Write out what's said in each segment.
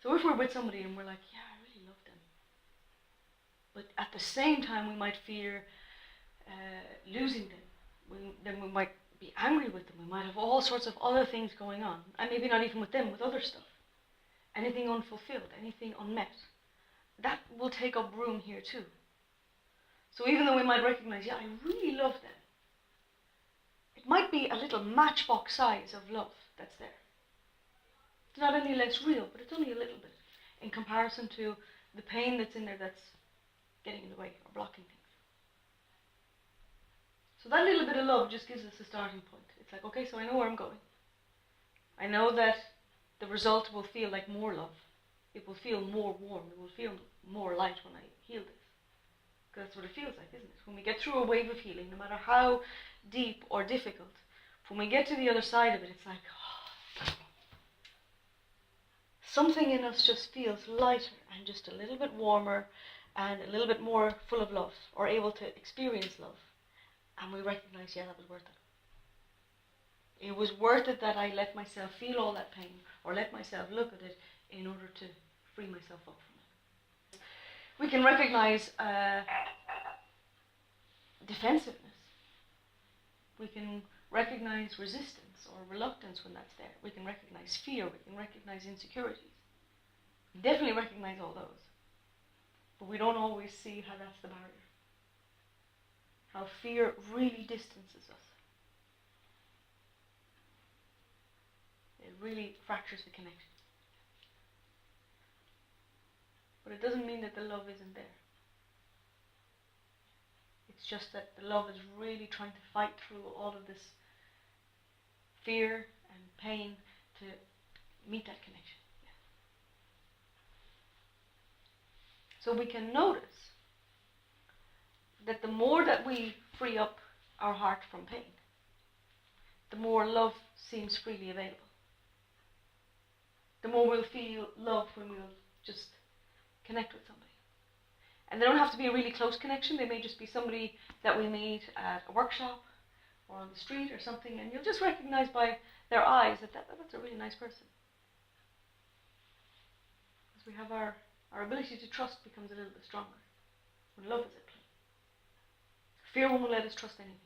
So if we're with somebody and we're like, yeah, I really love them, but at the same time we might fear losing them, then we might be angry with them, we might have all sorts of other things going on, and maybe not even with them, with other stuff. Anything unfulfilled, anything unmet, that will take up room here too. So even though we might recognize, yeah, I really love them, it might be a little matchbox size of love that's there. It's not any less real, but it's only a little bit in comparison to the pain that's in there that's getting in the way or blocking things. So that little bit of love just gives us a starting point. It's like, okay, so I know where I'm going. I know that the result will feel like more love. It will feel more warm. It will feel more light when I heal this. Because that's what it feels like, isn't it? When we get through a wave of healing, no matter how deep or difficult, when we get to the other side of it, it's like, oh, something in us just feels lighter and just a little bit warmer and a little bit more full of love, or able to experience love. And we recognize, yeah, that was worth it. It was worth it that I let myself feel all that pain, or let myself look at it in order to free myself up from it. We can recognize defensiveness. We can recognize resistance or reluctance when that's there. We can recognize fear. We can recognize insecurities. We definitely recognize all those. But we don't always see how that's the barrier. How fear really distances us. It really fractures the connection. But it doesn't mean that the love isn't there. It's just that the love is really trying to fight through all of this fear and pain to meet that connection. Yeah. So we can notice that the more that we free up our heart from pain, the more love seems freely available. The more we'll feel love when we'll just connect with somebody. And they don't have to be a really close connection. They may just be somebody that we meet at a workshop or on the street or something, and you'll just recognize by their eyes that that's a really nice person. Because we have our ability to trust becomes a little bit stronger when love is at play. Fear won't let us trust anything.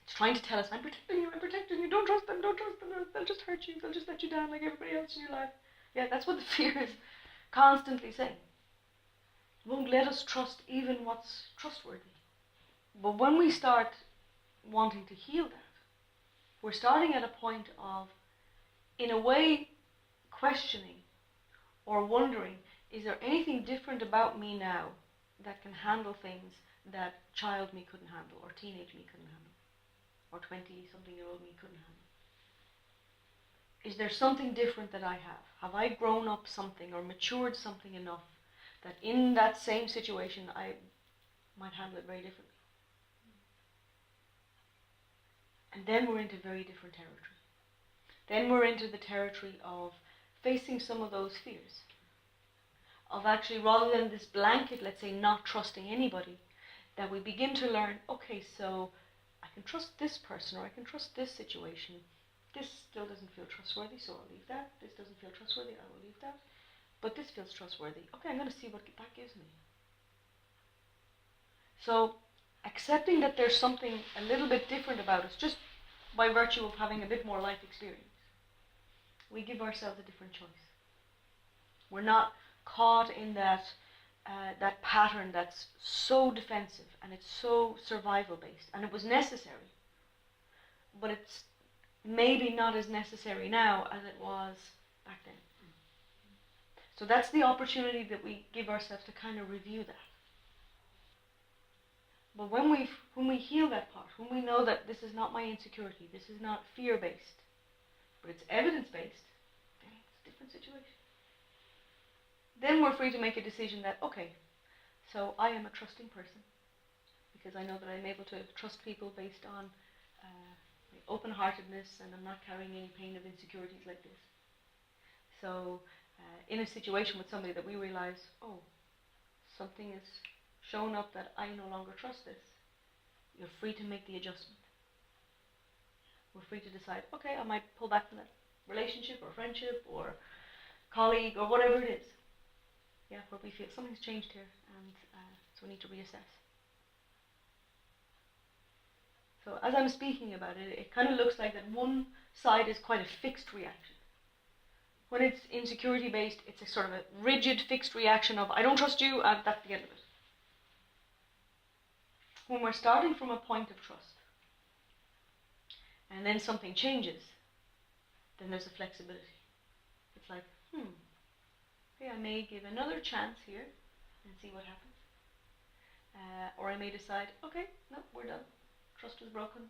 It's trying to tell us, I'm protecting you, don't trust them, they'll just hurt you, they'll just let you down like everybody else in your life. Yeah, that's what the fear is constantly saying. It won't let us trust even what's trustworthy. But when we start wanting to heal that, we're starting at a point of, in a way, questioning or wondering, is there anything different about me now that can handle things that child me couldn't handle, or teenage me couldn't handle, or 20-something-year-old me couldn't handle? Is there something different that I have? Have I grown up something or matured something enough that in that same situation I might handle it very differently? And then we're into very different territory. Then we're into the territory of facing some of those fears. Of actually, rather than this blanket, let's say, not trusting anybody, that we begin to learn, okay, so I can trust this person, or I can trust this situation. This still doesn't feel trustworthy, so I'll leave that. This doesn't feel trustworthy, I will leave that. But this feels trustworthy. Okay, I'm going to see what that gives me. So, accepting that there's something a little bit different about us, just by virtue of having a bit more life experience, we give ourselves a different choice. We're not caught in that pattern that's so defensive and it's so survival based, and it was necessary, but it's maybe not as necessary now as it was back then. So that's the opportunity that we give ourselves to kind of review that. But when we heal that part, when we know that this is not my insecurity, this is not fear-based, but it's evidence-based, then it's a different situation. Then we're free to make a decision that, okay, so I am a trusting person, because I know that I'm able to trust people based on my open-heartedness, and I'm not carrying any pain of insecurities like this. So in a situation with somebody that we realize, oh, something is shown up that I no longer trust this, you're free to make the adjustment. We're free to decide, okay, I might pull back from that relationship or friendship or colleague, or whatever it is. Yeah, where we feel something's changed here, and so we need to reassess. So as I'm speaking about it, it kind of looks like that one side is quite a fixed reaction. When it's insecurity based, it's a sort of a rigid, fixed reaction of I don't trust you, and that's the end of it. When we're starting from a point of trust, and then something changes, then there's a flexibility. It's like, okay, I may give another chance here and see what happens. Or I may decide, okay, no, we're done. Trust is broken.